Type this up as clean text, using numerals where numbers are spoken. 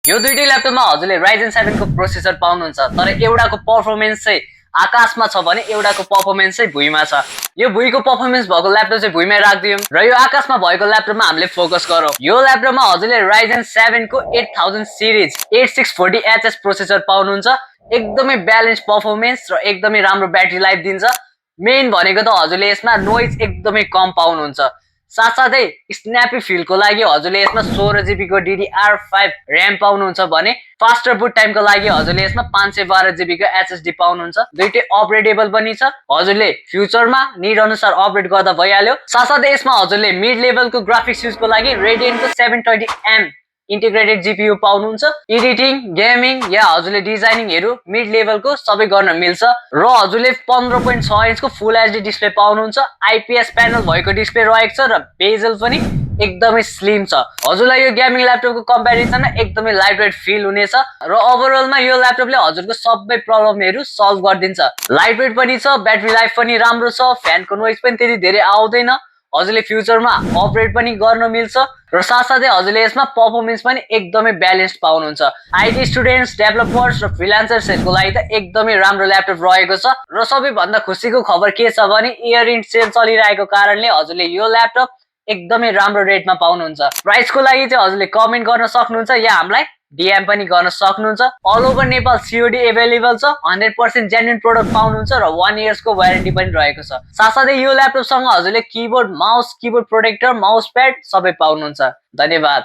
यो दुईटै ल्यापटपमा हजुरले Ryzen 7 को प्रोसेसर पाउनुहुन्छ, तर एउटाको पर्फर्मेन्स चाहिँ आकाशमा छ भने एउटाको पर्फर्मेन्स चाहिँ भुइँमा छ। यो भुइँको पर्फर्मेन्स भएको ल्यापटप चाहिँ भुइँमै राख्दियौँ र यो आकाशमा भएको ल्यापटपमा हामीले फोकस गरौँ। यो ल्यापटपमा हजुरले Ryzen 7 को 8000 सिरिज 8640HS प्रोसेसर पाउनुहुन्छ। एकदमै ब्यालेन्स पर्फर्मेन्स र एकदमै राम्रो ब्याट्री लाइफ दिन्छ। मेन भनेको त हजुरले यसमा नोइज एकदमै कम पाउनुहुन्छ। साथसाथै स्न्यापी फिलको लागि हजुरले यसमा 16GB को DDR5 र्याम पाउनुहुन्छ भने फास्टर बुट टाइमको लागि हजुरले यसमा 512GB को SSD पाउनुहुन्छ। दुईटै अपग्रेडेबल पनि छ। हजुरले फ्युचरमा निड अनुसार अपग्रेड गर्दा भइहाल्यो। साथसाथै यसमा हजुरले मिड लेभलको ग्राफिक्स युजको लागि Radeonको 720M इन्टिग्रेटेड GPU पाउनुहुन्छ। एडिटिङ, गेमिङ या हजुरले डिजाइनिङहरु मिड लेभलको सबै गर्न मिल्छ र हजुरले 15.6 इन्चको फुल एचडी डिस्प्ले पाउनुहुन्छ। आइपीएस प्यानल भएको डिस्प्ले रहेको छ र बेजल पनि एकदमै स्लिम छ। हजुरलाई यो गेमिङ ल्यापटपको कम्प्यारिजनमा एकदमै लाइट वेट फिल हुनेछ र ओभरअलमा यो ल्यापटपले हजुरको सबै प्रब्लमहरु सल्भ गरिदिन्छ। लाइट वेट पनि छ, ब्याट्री लाइफ पनि राम्रो छ, फ्यानको नोइज पनि त्यति धेरै आउँदैन। हजुरले फ्युचरमा अपग्रेड पनि गर्न मिल्छ र साथसाथै हजुरले यसमा पर्फर्मेन्स पनि एकदमै ब्यालेन्स्ड पाउनुहुन्छ। आईटी स्टुडेन्ट्स, डेभलपर्स र फ्रिलान्सर्सहरुको लागि त एकदमै राम्रो ल्यापटप रहेको छ र सबैभन्दा खुसीको खबर के छ भने इयर इन्ड सेल चलिरहेको कारणले हजुरले यो ल्यापटप एकदमै राम्रो रेटमा पाउनुहुन्छ। प्राइसको लागि चाहिँ हजुरले कमेन्ट गर्न सक्नुहुन्छ या हामीलाई DM पनि गर्न सक्नुहुन्छ। All over Nepal COD available छ। 100% जेन्युइन प्रोडक्ट पाउनुहुन्छ र 1 इयर्सको वारेन्टी पनि रहेको छ। साथसाथै यो ल्यापटपसँग हजुरले keyboard, mouse, keyboard protector, mouse pad सबै पाउनुहुन्छ। धन्यवाद।